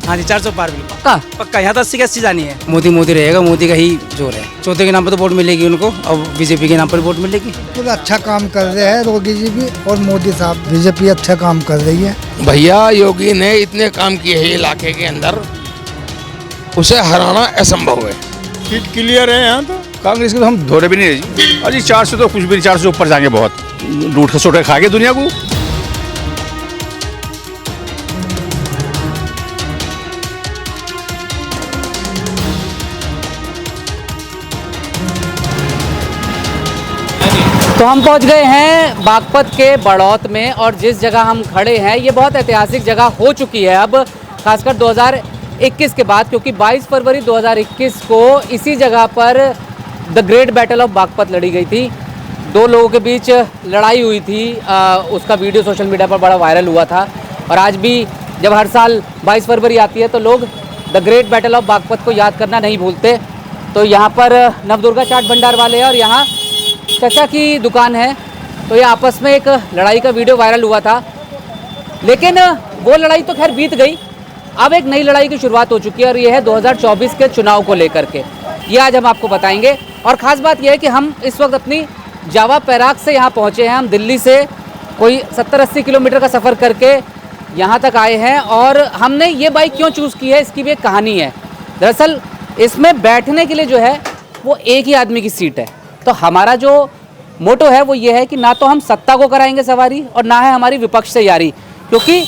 हाँ जी 400 पार बिल्कुल पक्का? पक्का। यहाँ तो 80 की 80 जानी है। मोदी मोदी रहेगा, मोदी का ही जोर है। चौथे के नाम पर तो वोट मिलेगी उनको और बीजेपी के नाम पर वोट मिलेगी। तो अच्छा काम कर रहे हैं योगी जी भी और मोदी साहब। बीजेपी अच्छा काम कर रही है। भैया योगी ने इतने काम किए हैं इलाके के अंदर, उसे हराना असंभव है। सीट क्लियर है यहाँ तो। कांग्रेस के तो हम धोरे भी नहीं रही। अजी 400 तो कुछ भी नहीं, 400 ऊपर जाएंगे। बहुत लूट खसोट के खा गए दुनिया को। तो हम पहुंच गए हैं बागपत के बड़ौत में और जिस जगह हम खड़े हैं ये बहुत ऐतिहासिक जगह हो चुकी है अब, खासकर 2021 के बाद, क्योंकि 22 फरवरी 2021 को इसी जगह पर the great battle of Baghpat लड़ी गई थी। दो लोगों के बीच लड़ाई हुई थी, उसका वीडियो सोशल मीडिया पर बड़ा वायरल हुआ था। और आज भी जब हर साल 22 फरवरी आती है तो लोग the great battle of Baghpat को याद करना नहीं भूलते। तो यहाँ पर नवदुर्गा चाट भंडार वाले हैं और यहाँ चाचा की दुकान है। तो ये आपस में एक लड़ाई का वीडियो वायरल हुआ था, लेकिन वो लड़ाई तो खैर बीत गई। अब एक नई लड़ाई की शुरुआत हो चुकी है और ये है 2024 के चुनाव को लेकर के। ये आज हम आपको बताएंगे। और ख़ास बात यह है कि हम इस वक्त अपनी जावा पैराग से यहाँ पहुँचे हैं। हम दिल्ली से कोई 70-80 किलोमीटर का सफ़र करके यहाँ तक आए हैं। और हमने ये बाइक क्यों चूज़ की है इसकी भी एक कहानी है। दरअसल इसमें बैठने के लिए जो है वो एक ही आदमी की सीट है। तो हमारा जो मोटो है वो ये है कि ना तो हम सत्ता को कराएंगे सवारी और ना है हमारी विपक्ष से यारी, क्योंकि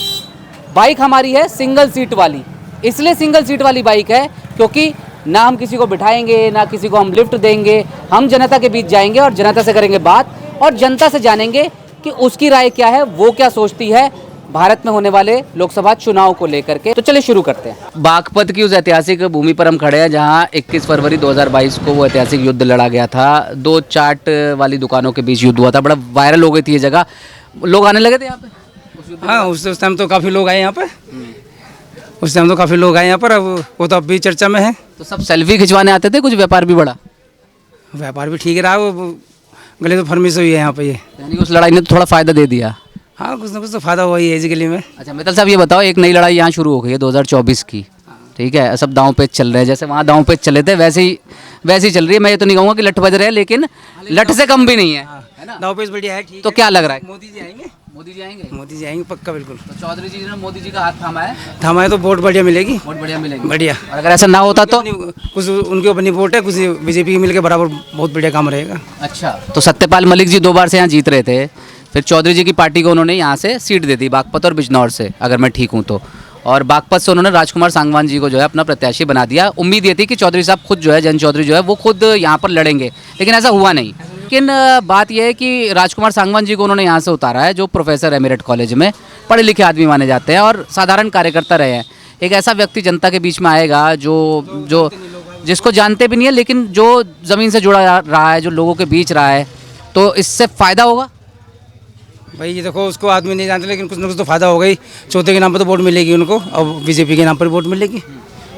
बाइक हमारी है सिंगल सीट वाली। इसलिए सिंगल सीट वाली बाइक है क्योंकि ना हम किसी को बिठाएंगे ना किसी को हम लिफ्ट देंगे। हम जनता के बीच जाएंगे और जनता से करेंगे बात और जनता से जानेंगे कि उसकी राय क्या है, वो क्या सोचती है भारत में होने वाले लोकसभा चुनाव को लेकर के। तो चलिए शुरू करते हैं। बागपत की उस ऐतिहासिक भूमि पर हम खड़े हैं जहां 21 फरवरी 2022 को वो ऐतिहासिक युद्ध लड़ा गया था। दो चाट वाली दुकानों के बीच युद्ध हुआ था, बड़ा वायरल हो गई थी ये जगह। लोग आने लगे थे यहाँ पे? हाँ उस टाइम तो काफ़ी लोग आए यहाँ पर। उस टाइम तो काफ़ी लोग आए यहाँ पर। अब वो तो अब भी चर्चा में है। तो सब सेल्फी खिंचवाने आते थे, कुछ व्यापार भी बढ़ा? व्यापार भी ठीक रहा। वो गले तो फरमिश हुई है यहाँ पर। ये यानी उस लड़ाई ने तो थोड़ा फ़ायदा दे दिया। हाँ कुछ ना कुछ तो फायदा हुआ ही है इस गली में। अच्छा मित्तल साहब ये बताओ, एक नई लड़ाई यहाँ शुरू हो गई है 2024 की, ठीक है? सब दांव पेच चल रहे हैं, जैसे वहाँ दांव पेच चले थे वैसे ही चल रही है। मैं ये तो नहीं कहूँगा कि लठ बज रहे हैं, लेकिन लठ से कम भी नहीं है, है ना? दाव पेच बढ़िया है, ठीक तो क्या लग रहा है? मोदी जी आएंगे। मोदी जी आएंगे? मोदी जी आएंगे पक्का बिल्कुल। तो चौधरी जी ने मोदी जी का हाथ थामा है। थामा है तो वोट बढ़िया मिलेगी। वोट बढ़िया मिलेगी, बढ़िया। और अगर ऐसा ना होता तो? कुछ उनके अपनी वोट है, कुछ बीजेपी की मिलकर बराबर बहुत बढ़िया काम रहेगा। अच्छा, तो सत्यपाल मलिक जी 2 बार से यहाँ जीत रहे थे, फिर चौधरी जी की पार्टी को उन्होंने यहाँ से सीट दे दी, बागपत और बिजनौर से, अगर मैं ठीक हूँ तो। और बागपत से उन्होंने राजकुमार सांगवान जी को जो है अपना प्रत्याशी बना दिया। उम्मीद ये थी कि चौधरी साहब खुद जो है, जन चौधरी जो है वो खुद यहाँ पर लड़ेंगे, लेकिन ऐसा हुआ नहीं। लेकिन बात यह है कि राजकुमार सांगवान जी को उन्होंने यहाँ से उतारा है, जो प्रोफेसर है मेरठ कॉलेज में, पढ़े लिखे आदमी माने जाते हैं और साधारण कार्यकर्ता रहे हैं। एक ऐसा व्यक्ति जनता के बीच में आएगा जो जिसको जानते भी नहीं है, लेकिन जो ज़मीन से जुड़ा रहा है, जो लोगों के बीच रहा है, तो इससे फ़ायदा होगा। भाई ये देखो, उसको आदमी नहीं जानते, लेकिन कुछ ना कुछ तो फायदा होगा ही। चौथे के नाम पर तो वोट मिलेगी उनको और बीजेपी के नाम पर वोट मिलेगी।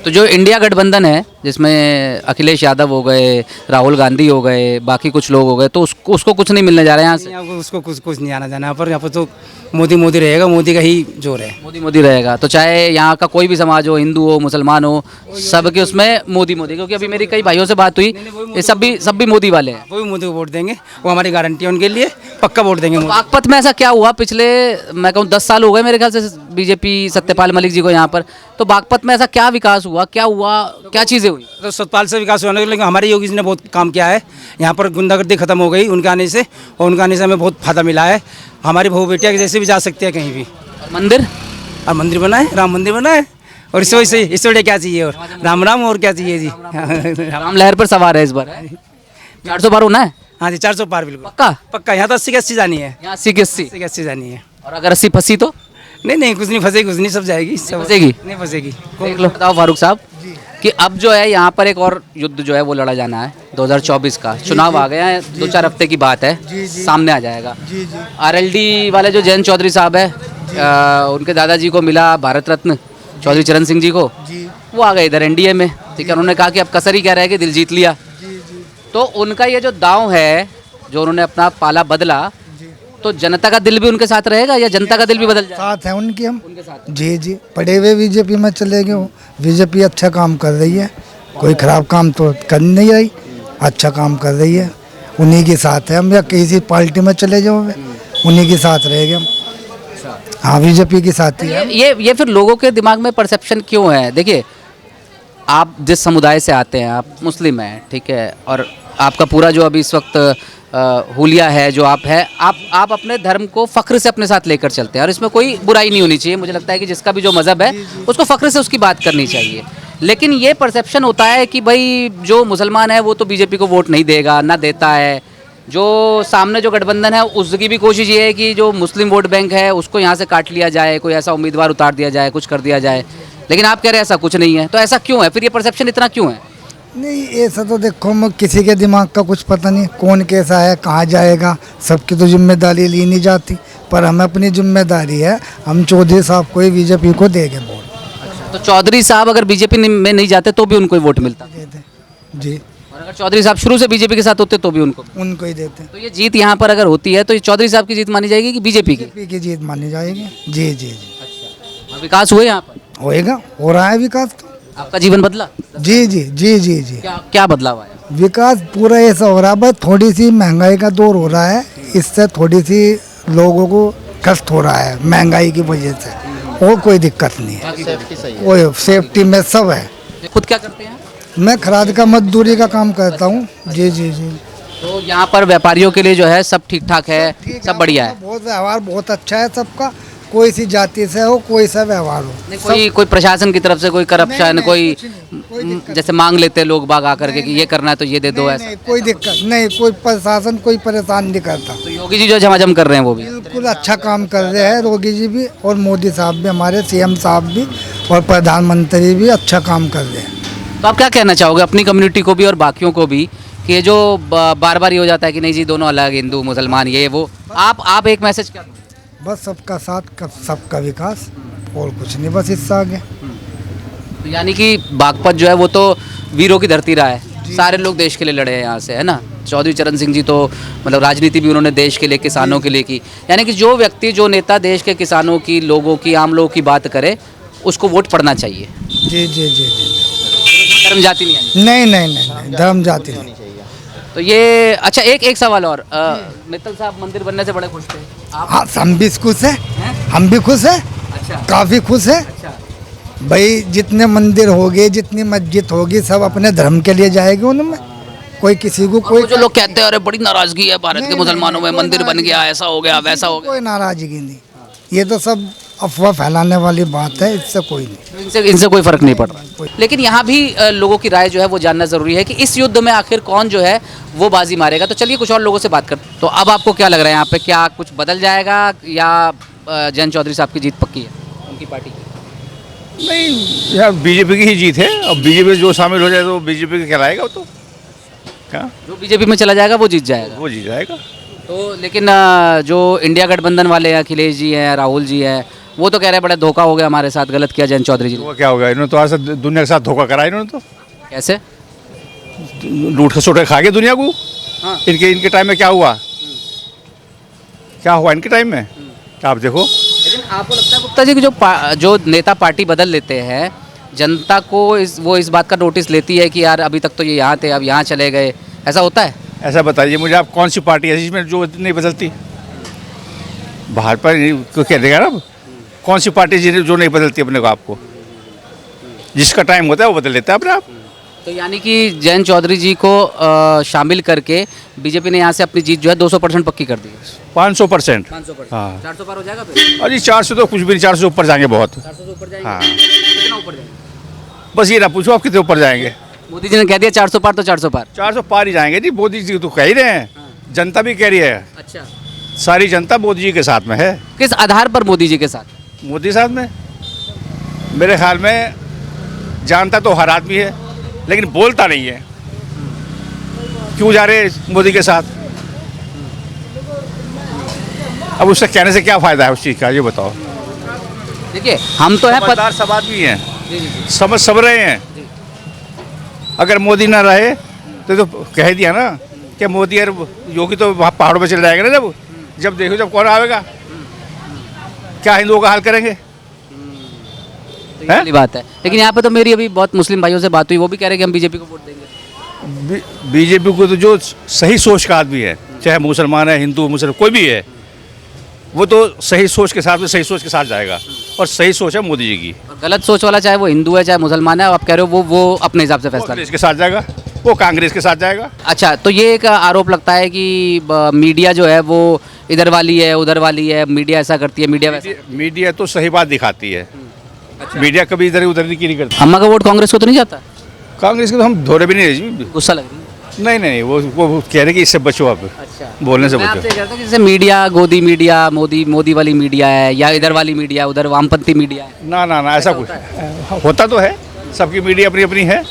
तो जो इंडिया गठबंधन है, जिसमें अखिलेश यादव हो गए, राहुल गांधी हो गए, बाकी कुछ लोग हो गए, तो उसको कुछ नहीं मिलने जा रहा है यहाँ से? यहाँ उसको कुछ नहीं आना जाना। यहाँ पर तो मोदी रहेगा, मोदी का ही जोर है। मोदी रहेगा। तो चाहे यहाँ का कोई भी समाज हो, हिंदू हो, मुसलमान हो, सबके उसमें मोदी। क्योंकि अभी मेरी कई भाइयों से बात हुई, ये सब भी मोदी वाले हैं। वो भी मोदी को वोट देंगे, वो हमारी गारंटी है उनके लिए, पक्का वोट देंगे। बागपत में ऐसा क्या हुआ? पिछले मैं कहूँ 10 साल हो गए मेरे ख्याल से बीजेपी सत्यपाल मलिक जी को यहाँ पर। तो बागपत में ऐसा क्या विकास हुआ, क्या चीज़ें हुई? तो सतपाल से विकास हुआ, लेकिन हमारे योगी जी ने बहुत काम किया है। यहाँ पर गुंडागर्दी खत्म हो गई उनके आने से, और उनके आने से हमें बहुत फायदा मिला है। हमारी बहू बेटिया जैसे भी जा सकते हैं कहीं भी। मंदिर बना है, राम मंदिर बना है। और इस वजह क्या चाहिए? और राम और क्या चाहिए जी? राम लहर पर सवार है इस बार। 400 पार होना है? हाँ जी 400 पार बिल्कुल पक्का। यहाँ तो 80 की 80 जानी है। यहाँ 80 की 80 जानी है। और अगर 80 फंसी तो? नहीं कुछ नहीं फंसेगी, कुछ नहीं, सब जाएगी। फंसेगी? नहीं फंसेगी। देख लो। बताओ फारूक साहब कि अब जो है यहाँ पर एक और युद्ध जो है वो लड़ा जाना है 2024 का। चुनाव आ गया है, 2-4 हफ्ते की बात है, सामने आ जाएगा। RLD वाले जो जयंत चौधरी साहब है, उनके दादाजी को मिला भारत रत्न चौधरी चरण सिंह जी को, वो आ गए इधर NDA में, ठीक है। उन्होंने कहा कि अब कसर ही क्या रह गई, दिल जीत लिया। तो उनका ये जो दांव है, जो उन्होंने अपना पाला बदला, तो जनता का दिल भी उनके साथ रहेगा या जनता का दिल भी बदल जाएगा? साथ है उनके हम। उनके साथ है। जी जी, पड़े हुए बीजेपी में चले गए हो। बीजेपी अच्छा काम कर रही है, कोई खराब काम तो कर नहीं रही, अच्छा काम कर रही है। उन्हीं के साथ है हम, या किसी पार्टी में चले जाओ उन्हीं के साथ रहेंगे हम। हाँ, बीजेपी के साथ ही है। ये फिर लोगों के दिमाग में परसेप्शन क्यों है? देखिए, आप जिस समुदाय से आते हैं, आप मुस्लिम हैं, ठीक है, और आपका पूरा जो अभी इस वक्त हुलिया है जो आप है, आप अपने धर्म को फ़ख्र से अपने साथ लेकर चलते हैं और इसमें कोई बुराई नहीं होनी चाहिए। मुझे लगता है कि जिसका भी जो मज़हब है उसको फ़ख्र से उसकी बात करनी चाहिए। लेकिन ये परसेप्शन होता है कि भाई जो मुसलमान है वो तो बीजेपी को वोट नहीं देगा, ना देता है। जो सामने जो गठबंधन है उसकी भी कोशिश ये है कि जो मुस्लिम वोट बैंक है उसको यहाँ से काट लिया जाए, कोई ऐसा उम्मीदवार उतार दिया जाए, कुछ कर दिया जाए। लेकिन आप कह रहे हैं ऐसा कुछ नहीं है, तो ऐसा क्यों है? फिर ये परसेप्शन इतना क्यों है? नहीं, ऐसा तो देखो, किसी के दिमाग का कुछ पता नहीं, कौन कैसा है, कहाँ जाएगा, सबकी तो जिम्मेदारी ली नहीं जाती। पर हमें अपनी जिम्मेदारी है, हम चौधरी साहब को ही बीजेपी को देंगे वोट। तो चौधरी साहब अगर बीजेपी में नहीं जाते तो भी उनको ही वोट मिलता? देते जी। और अगर चौधरी साहब शुरू से बीजेपी के साथ होते तो भी उनको? उनको ही देते। तो ये जीत यहाँ पर अगर होती है तो ये चौधरी साहब की जीत मानी जाएगी कि बीजेपी की? बीजेपी की जीत मानी जाएगी। जी जी जी। और विकास हुए यहाँ पर? होएगा, हो रहा है विकास तो। आपका जीवन बदला? जी जी जी जी जी। क्या बदलाव आया? विकास पूरा ऐसा हो रहा है, बस थोड़ी सी महंगाई का दौर हो रहा है, इससे थोड़ी सी लोगों को कष्ट हो रहा है महंगाई की वजह से, और कोई दिक्कत नहीं है। कोई सेफ्टी में सब है। खुद क्या करते हैं? मैं खराद का मजदूरी का काम करता हूँ। जी जी जी। तो यहाँ पर व्यापारियों के लिए जो है सब ठीक ठाक है, सब बढ़िया है? बहुत व्यवहार बहुत अच्छा है सबका, कोई सी जाति से हो, कोई सा व्यवहार हो। कोई प्रशासन की तरफ से कोई करप्शन, नहीं, कोई कुछ नहीं, कोई दिक्कत जैसे मांग लेते हैं लोग बाग आकर के कि ये करना है तो ये दे दो, ऐसा? नहीं, कोई दिक्कत नहीं, कोई प्रशासन कोई परेशान नहीं करता। तो योगी जी जो झमाझम कर रहे हैं वो भी? बिल्कुल अच्छा काम कर रहे हैं योगी जी भी, और मोदी साहब भी, हमारे सीएम साहब भी, और प्रधानमंत्री भी अच्छा काम कर रहे हैं। तो आप क्या कहना चाहोगे अपनी कम्युनिटी को भी और बाकियों को भी कि ये जो बार बार ये हो जाता है कि नहीं जी दोनों अलग, हिंदू मुसलमान ये वो, आप एक मैसेज क्या दोगे? बस सबका साथ, सबका विकास, और कुछ नहीं, बस इससे आगे। तो यानी कि बागपत जो है वो तो वीरों की धरती रहा है, सारे लोग देश के लिए लड़े हैं यहाँ से, है ना? चौधरी चरण सिंह जी तो मतलब राजनीति भी उन्होंने देश के लिए, किसानों के लिए की। यानी कि जो व्यक्ति, जो नेता देश के किसानों की, लोगों की, आम लोगों की बात करे उसको वोट पड़ना चाहिए। जी जी जी जी। धर्म जाति नहीं आनी। नहीं नहीं नहीं, धर्म जाति नहीं। तो ये अच्छा, एक सवाल और, मित्तल साहब मंदिर बनने से बड़े खुश थे आप? हाँ, हम भी खुश हैं, हम भी खुश हैं, अच्छा काफ़ी खुश हैं। अच्छा। भाई जितने मंदिर होंगे, जितनी मस्जिद होगी, सब अपने धर्म के लिए जाएगी उनमें, कोई किसी को कोई। जो लोग कहते हैं अरे बड़ी नाराजगी है भारत के मुसलमानों में, मंदिर बन गया, ऐसा हो गया, वैसा हो गया, कोई नाराजगी नहीं, ये तो सब अफवाह फैलाने वाली बात है, इससे कोई नहीं। इनसे कोई फर्क नहीं पड़ रहा। लेकिन यहाँ भी लोगों की राय जो है वो जानना जरूरी है कि इस युद्ध में आखिर कौन जो है वो बाजी मारेगा। तो चलिए कुछ और लोगों से बात करते हैं। तो अब आपको क्या लग रहा है यहाँ पे, क्या कुछ बदल जाएगा या जयंत चौधरी साहब की जीत पक्की है, उनकी पार्टी की? नहीं यार, बीजेपी की ही जीत है। अब बीजेपी जो शामिल हो जाए तो बीजेपी का कहलाएगा, वो तो क्या, जो बीजेपी में चला जाएगा वो जीत जाएगा? वो जीत जाएगा। तो लेकिन जो इंडिया गठबंधन वाले हैं, अखिलेश जी हैं, राहुल जी हैं, वो तो कह रहे हैं बड़ा धोखा हो गया हमारे साथ, गलत किया जयंत चौधरी जी ने। वो क्या होगा, इन्होंने तो आज दुनिया के साथ धोखा करा, इन्होंने तो कैसे? लूट खसोट खा गए दुनिया को। हाँ। इनके टाइम में क्या हुआ, क्या हुआ इनके टाइम में, क्या आप देखो। लेकिन आपको लगता है गुप्ता जी कि जो नेता पार्टी बदल लेते हैं, जनता को वो इस बात का नोटिस लेती है कि यार अभी तक तो ये यहाँ थे, अब यहाँ चले गए, ऐसा होता है? ऐसा बताइए मुझे, आप कौन सी पार्टी है जिसमें जो नहीं बदलती? भाजपा को कह देगा ना, कौन सी पार्टी जो नहीं बदलती अपने को, आपको जिसका टाइम होता है वो बदल लेता है अपने आप। तो यानी कि जयंत चौधरी जी को शामिल करके बीजेपी ने यहाँ से अपनी जीत जो है 200% पक्की कर दी है। 500%। 500%। हाँ। 400 पार हो जाएगा फिर? अरे 400 तो कुछ भी नहीं, 400 ऊपर जाएंगे बहुत। 400 से ऊपर जाएंगे? हाँ। कितना ऊपर जाएंगे? बस ये ना पूछो आप कितने ऊपर जाएंगे। मोदी जी ने कह दिया 400 पार तो 400 पार। 400 पार ही जाएंगे जी, मोदी जी तो कह ही रहे हैं, जनता भी कह रही है, अच्छा, सारी जनता मोदी जी के साथ में है। किस आधार पर मोदी जी के साथ? मोदी साथ में मेरे ख्याल में जानता तो हर आदमी है, लेकिन बोलता नहीं है। क्यों जा रहे मोदी के साथ? अब उससे कहने से क्या फायदा है उस चीज़ का, ये बताओ। देखिए हम तो हैं समझदार सब आदमी हैं, समझ सब रहे हैं। अगर मोदी ना रहे तो कह दिया ना कि मोदी और योगी तो वहाँ पहाड़ों पे चले जाएंगे ना, जब जब देखो जब कौन आएगा, क्या हिंदुओं का हाल करेंगे? तो ये वाली बात है। लेकिन यहाँ पे तो मेरी अभी बहुत मुस्लिम भाइयों से बात हुई, वो भी कह रहे हैं कि हम बीजेपी को वोट देंगे। बीजेपी को तो जो सही सोच का आदमी है, चाहे मुसलमान है, हिंदू, मुसलमान, कोई भी है, वो तो सही सोच के साथ में सही सोच के साथ जाएगा। और सही सोच है मोदी जी की। और गलत सोच वाला, चाहे वो हिंदू है चाहे मुसलमान है, आप कह रहे हो वो अपने हिसाब से वो फैसला कांग्रेस के साथ जाएगा, वो कांग्रेस के साथ जाएगा। अच्छा, तो ये एक आरोप लगता है कि मीडिया जो है वो इधर वाली है उधर वाली है, मीडिया ऐसा करती है, मीडिया वैसा। मीडिया तो सही बात दिखाती है, मीडिया कभी इधर उधर नहीं करती। अम्मा का वोट कांग्रेस को तो नहीं जाता? कांग्रेस के तो हम धोरे भी नहीं रहे। गुस्सा लग रही है? नहीं, वो कह रहे कि इससे बचो, आप अच्छा, बोलने से मैं बचो। आपसे कह रहा था कि जैसे मीडिया, गोदी मीडिया, मोदी वाली मीडिया है, या इधर वाली मीडिया, उधर वामपंथी मीडिया है। ना ऐसा कुछ होता तो है, सबकी मीडिया अपनी अपनी है।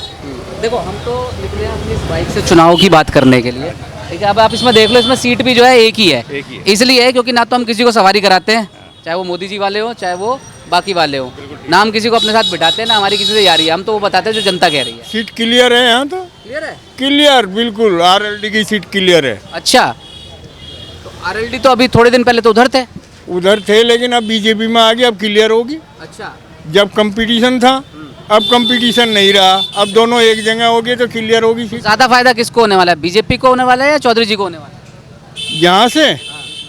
देखो, हम तो निकले हैं अपनी इस बाइक से चुनाव की बात करने के लिए, ठीक है। अब आप इसमें देख लो, इसमें सीट भी जो है एक ही है। इसलिए है क्योंकि ना तो हम किसी को सवारी कराते हैं, चाहे वो मोदी जी वाले हो चाहे वो बाकी वाले हो, ना हम किसी को अपने साथ बिठाते हैं, ना हमारी किसी से यारी है। हम तो वो बताते हैं जो जनता कह रही है। सीट क्लियर है यहाँ तो, क्लियर है? क्लियर बिल्कुल, आरएलडी की सीट क्लियर है। अच्छा, तो आरएलडी तो अभी थोड़े दिन पहले तो उधर थे। उधर थे लेकिन अब बीजेपी में आ गई, अब क्लियर होगी। अच्छा, जब कंपटीशन था, अब कंपटीशन नहीं रहा, अब दोनों एक जगह हो गए तो क्लियर होगी सीट। ज्यादा फायदा किसको होने वाला है? बीजेपी को होने वाला है या चौधरी जी को होने वाला है?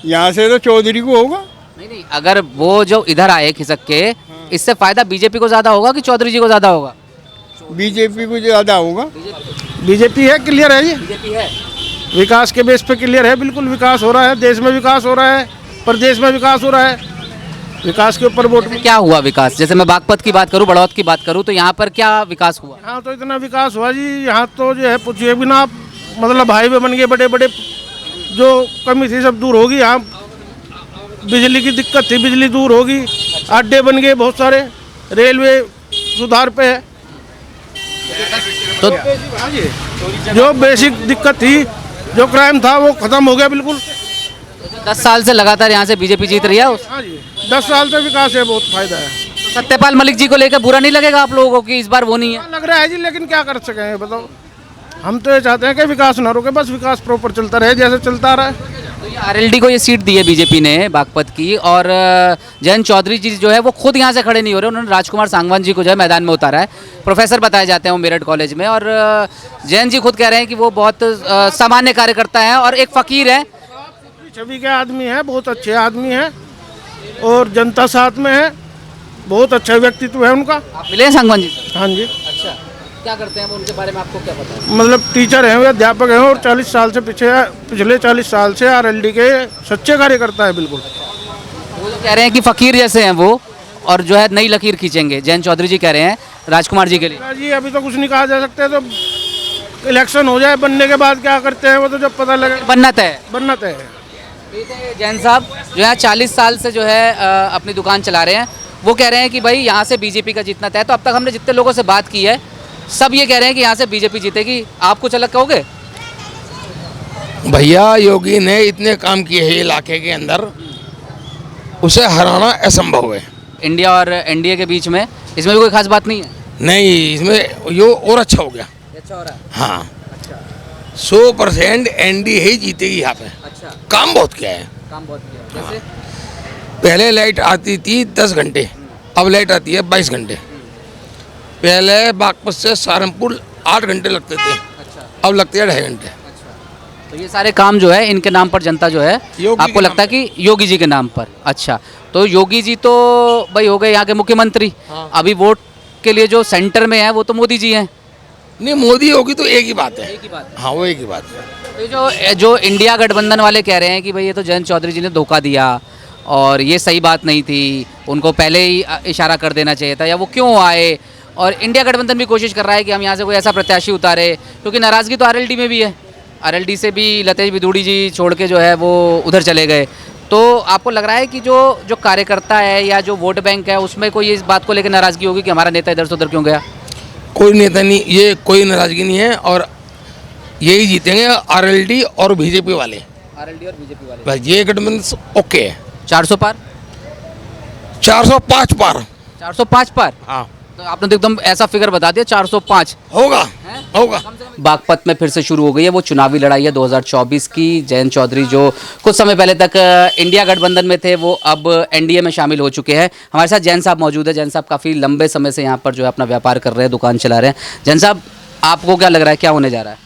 यहाँ से तो चौधरी को होगा। नहीं, अगर वो जो इधर आए खिसक के, इससे फायदा बीजेपी को ज्यादा होगा कि चौधरी जी को ज्यादा होगा? बीजेपी को ज्यादा होगा। बीजेपी है, क्लियर है, ये बीजेपी है। विकास के बेस पे क्लियर है, बिल्कुल विकास हो रहा है, देश में विकास हो रहा है, प्रदेश में विकास हो रहा है, विकास के ऊपर वोट। क्या हुआ विकास? जैसे मैं बागपत की बात करूं, बड़ौत की बात करूं, तो यहाँ पर क्या विकास हुआ? यहाँ तो इतना विकास हुआ जी, यहाँ तो जो है पूछिए बिना आप, मतलब हाईवे बन गए, बड़े बड़े जो कमी थी सब दूर होगी। यहाँ बिजली की दिक्कत थी, बिजली दूर होगी, अड्डे बन गए बहुत सारे, रेलवे सुधार पे है। तो जो बेसिक दिक्कत थी, जो क्राइम था, वो खत्म हो गया बिल्कुल। 10 साल से लगातार यहाँ से बीजेपी जीत रही है। हाँ जी, 10 साल से विकास है, बहुत फायदा है। तो सत्यपाल मलिक जी को लेकर बुरा नहीं लगेगा आप लोगों को कि इस बार वो नहीं है? लग रहा है जी, लेकिन क्या कर सके बताओ। हम तो ये चाहते हैं कि विकास ना रुके, बस विकास प्रॉपर चलता रहे जैसे चलता रहा है। तो ये आरएलडी को ये सीट दी है बीजेपी ने बागपत की, और जयंत चौधरी जी जो है वो खुद यहाँ से खड़े नहीं हो रहे, उन्होंने राजकुमार सांगवान जी को जो है मैदान में उतारा है। प्रोफेसर बताए जाते हैं वो मेरठ कॉलेज में, और जयंत जी खुद कह रहे हैं कि वो बहुत सामान्य कार्यकर्ता हैं और एक फ़कीर है। छवि के आदमी हैं, बहुत अच्छे आदमी हैं, और जनता साथ में है, बहुत अच्छा व्यक्तित्व है उनका। आप मिले हैं सांगवान जी से? हाँ जी। अच्छा, क्या करते हैं वो, उनके बारे में आपको क्या पता है? मतलब टीचर हैं, वे अध्यापक हैं, और 40 साल से पिछले 40 साल से आरएलडी के सच्चे कार्यकर्ता है बिल्कुल। वो जो कह रहे हैं कि फ़कीर जैसे हैं वो, और जो है नई लकीर खींचेंगे, जयंत चौधरी जी कह रहे हैं राजकुमार जी के लिए। जी अभी तो कुछ नहीं कहा जा सकता, तो इलेक्शन हो जाए, बनने के बाद क्या करते हैं वो तो जब पता लगे। बनना तय है। बनना तय है। जैन साहब जो है 40 साल से जो है अपनी दुकान चला रहे हैं, वो कह रहे हैं कि भाई यहाँ से बीजेपी का जीतना तय है। तो अब तक हमने जितने लोगों से बात की है, सब ये कह रहे हैं कि यहाँ से बीजेपी जीतेगी। आप कुछ अलग कहोगे? भैया, योगी ने इतने काम किए हैं इलाके के अंदर, उसे हराना असंभव है। इंडिया और एनडीए के बीच में इसमें भी कोई खास बात नहीं है? नहीं, इसमें यो और अच्छा हो गया। अच्छा हो रहा है। हाँ, 100% एनडीए ही जीतेगी यहाँ पे। अच्छा, काम बहुत किया है। काम बहुत किया। जैसे पहले लाइट आती थी 10 घंटे, अब लाइट आती है 22 घंटे। पहले बागपत से सहारनपुर 8 घंटे लगते थे, अच्छा, अब लगते हैं 2.5 घंटे। तो ये सारे काम जो है इनके नाम पर जनता जो है, योगी आपको के लगता है कि योगी जी के नाम पर? अच्छा, तो योगी जी तो भाई हो गए यहाँ के मुख्यमंत्री। हाँ। अभी वोट के लिए जो सेंटर में है वो तो मोदी जी हैं। नहीं, मोदी होगी तो एक ही बात है। एक ही बात है। हाँ, वो एक ही बात है। तो जो इंडिया गठबंधन वाले कह रहे हैं कि भाई ये तो जयंत चौधरी जी ने धोखा दिया और ये सही बात नहीं थी, उनको पहले ही इशारा कर देना चाहिए था, या वो क्यों आए, और इंडिया गठबंधन भी कोशिश कर रहा है कि हम यहाँ से कोई ऐसा प्रत्याशी उतारे, क्योंकि नाराज़गी तो आरएलडी में भी है। आरएलडी से भी लतेश बिदूड़ी जी छोड़ के जो है वो उधर चले गए। तो आपको लग रहा है कि जो कार्यकर्ता है या जो वोट बैंक है उसमें कोई इस बात को लेकर नाराज़गी होगी कि हमारा नेता इधर से उधर क्यों गया? कोई नेता नहीं, ये कोई नाराजगी नहीं है, और यही जीतेंगे आरएलडी और बीजेपी वाले। आरएलडी और बीजेपी वाले, बस ये गठबंधन ओके है। 400 पार, 405 पार। 405 पार। हाँ, तो आपने तो एकदम ऐसा फिगर बता दिया, 405 होगा। है। होगा। बागपत में फिर से शुरू हो गई है वो चुनावी लड़ाई है 2024 की। जयंत चौधरी जो कुछ समय पहले तक इंडिया गठबंधन में थे वो अब एनडीए में शामिल हो चुके हैं। हमारे साथ जैन साहब मौजूद है। जैन साहब काफ़ी लंबे समय से यहाँ पर जो है अपना व्यापार कर रहे हैं, दुकान चला रहे हैं। जैन साहब, आपको क्या लग रहा है, क्या होने जा रहा है?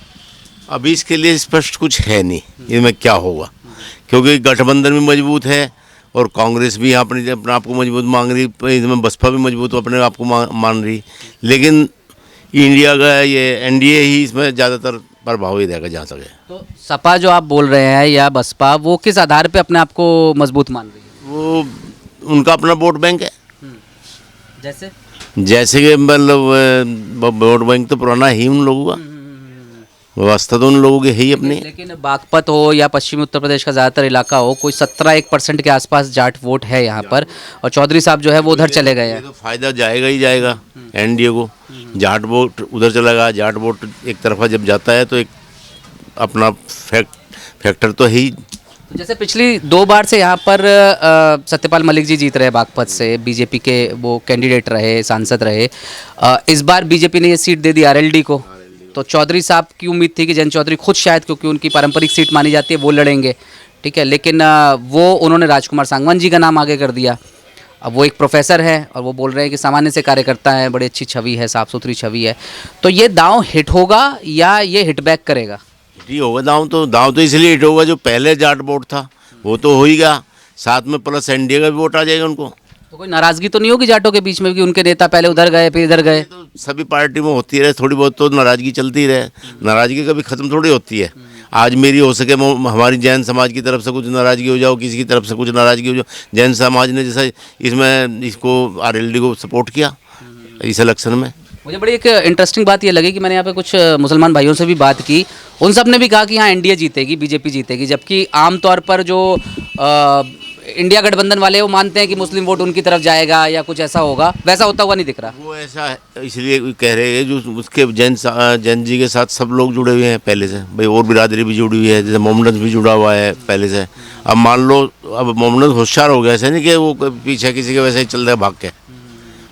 अभी इसके लिए स्पष्ट कुछ है नहीं इसमें क्या होगा, क्योंकि गठबंधन भी मजबूत है और कांग्रेस भी अपने आप को मजबूत मांग रही, इसमें बसपा भी मजबूत अपने आप को मान रही, लेकिन इंडिया का ये एनडीए ही इसमें ज़्यादातर प्रभावी रहेगा जहाँ तक है। तो सपा जो आप बोल रहे हैं या बसपा, वो किस आधार पे अपने आप को मजबूत मान रही है? वो उनका अपना वोट बैंक है। जैसे कि मतलब वोट बैंक तो पुराना ही उन लोगों का, व्यवस्था तो उन लोगों की है ही अपनी। लेकिन बागपत हो या पश्चिमी उत्तर प्रदेश का ज़्यादातर इलाका हो, कोई 17-1% के आसपास जाट वोट है यहाँ पर, और चौधरी साहब जो है वो उधर चले गए हैं। तो फायदा जाएगा ही जाएगा एनडीए को। जाट वोट उधर चला गया, जाट वोट एक तरफा जब जाता है तो एक अपना फैक्टर तो है ही। जैसे पिछली 2 बार से यहाँ पर सत्यपाल मलिक जी जीत रहे बागपत से, बीजेपी के वो कैंडिडेट रहे, सांसद रहे। इस बार बीजेपी ने ये सीट दे दी आरएलडी को, तो चौधरी साहब की उम्मीद थी कि जयंत चौधरी खुद शायद, क्योंकि उनकी पारंपरिक सीट मानी जाती है, वो लड़ेंगे, ठीक है, लेकिन वो उन्होंने राजकुमार सांगवान जी का नाम आगे कर दिया। अब वो एक प्रोफेसर है और वो बोल रहे हैं कि सामान्य से कार्यकर्ता है, बड़ी अच्छी छवि है, साफ़ सुथरी छवि है। तो ये दांव हिट होगा या ये हिट बैक करेगा? हिट होगा दांव तो इसलिए हिट होगा जो पहले जाट वोट था वो तो हो ही गया, साथ में प्लस एनडीए का भी वोट आ जाएगा उनको। तो कोई नाराज़गी तो नहीं होगी जाटों के बीच में कि उनके नेता पहले उधर गए फिर इधर गए? तो सभी पार्टी में होती रहे, थोड़ी बहुत तो नाराज़गी चलती रहे, नाराज़गी कभी ख़त्म थोड़ी होती है। आज मेरी हो सके हमारी जैन समाज की तरफ से कुछ नाराज़गी हो जाओ, किसी की तरफ से कुछ नाराज़गी हो जाओ, जैन समाज ने जैसा इसमें इसको आरएलडी को सपोर्ट किया इस इलेक्शन में। मुझे बड़ी एक इंटरेस्टिंग बात ये लगी कि मैंने यहाँ पे कुछ मुसलमान भाइयों से भी बात की, उन सब ने भी कहा कि हाँ एनडीए जीतेगी, बीजेपी जीतेगी, जबकि आमतौर पर जो इंडिया गठबंधन वाले वो मानते हैं कि मुस्लिम वोट उनकी तरफ जाएगा या कुछ ऐसा होगा, वैसा होता हुआ नहीं दिख रहा। वो ऐसा है इसलिए कह रहे हैं जो उसके जैन जी के साथ सब लोग जुड़े हुए हैं पहले से, भाई और बिरादरी भी जुड़ी हुई है, जैसे मोहम्मद भी जुड़ा हुआ है पहले से। अब मान लो अब मोहम्मद होशियार हो गया, ऐसा नहीं कि वो पीछे किसी के वैसे ही चल रहा है भाग के,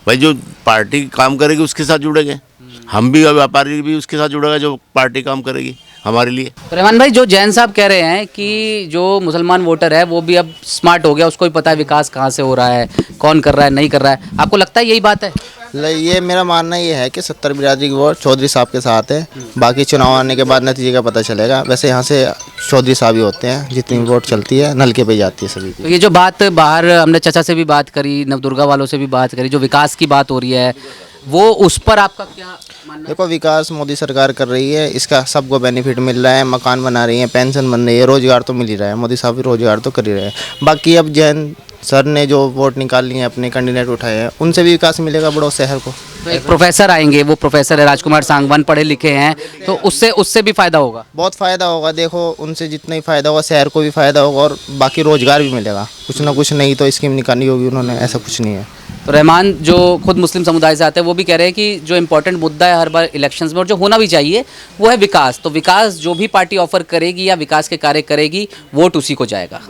भाई जो पार्टी काम करेगी उसके साथ जुड़ेंगे, हम भी व्यापारी भी उसके साथ जुड़ेगा जो पार्टी काम करेगी हमारे लिए। तो रहमान भाई, जो जैन साहब कह रहे हैं कि जो मुसलमान वोटर है वो भी अब स्मार्ट हो गया, उसको भी पता है विकास कहाँ से हो रहा है, कौन कर रहा है, नहीं कर रहा है, आपको लगता है यही बात है? ये मेरा मानना ये है कि 70 बिरादरी की वोट चौधरी साहब के साथ है, बाकी चुनाव आने के बाद नतीजे का पता चलेगा। वैसे यहाँ से चौधरी साहब ही होते हैं, जितनी वोट चलती है नलके पे जाती है सभी की। तो ये जो बात बाहर हमने चाचा से भी बात करी, नवदुर्गा वालों से भी बात करी, जो विकास की बात हो रही है वो उस पर आपका क्या मानना है? देखो, विकास मोदी सरकार कर रही है, इसका सबको बेनिफिट मिल रहा है, मकान बना रही है, पेंशन बन रही है, रोजगार तो मिल ही रहा है, मोदी साहब भी रोजगार तो कर ही रहे हैं। बाकी अब जैन सर ने जो वोट निकाल लिए हैं, अपने कैंडिडेट उठाए हैं, उनसे भी विकास मिलेगा बड़ो शहर को। तो एक प्रोफेसर आएंगे, वो प्रोफेसर है राजकुमार सांगवान, पढ़े लिखे हैं, तो उससे भी फायदा होगा, बहुत फ़ायदा होगा। देखो, उनसे जितना ही फ़ायदा होगा शहर को भी फ़ायदा होगा और बाकी रोजगार भी मिलेगा। कुछ ना कुछ नहीं तो स्कीम निकाली होगी उन्होंने, ऐसा कुछ नहीं है। तो रहमान जो खुद मुस्लिम समुदाय से आते हैं वो भी कह रहे हैं कि जो इम्पोर्टेंट मुद्दा है हर बार इलेक्शंस में और जो होना भी चाहिए वो है विकास। तो विकास जो भी पार्टी ऑफर करेगी या विकास के कार्य करेगी, वोट उसी को जाएगा।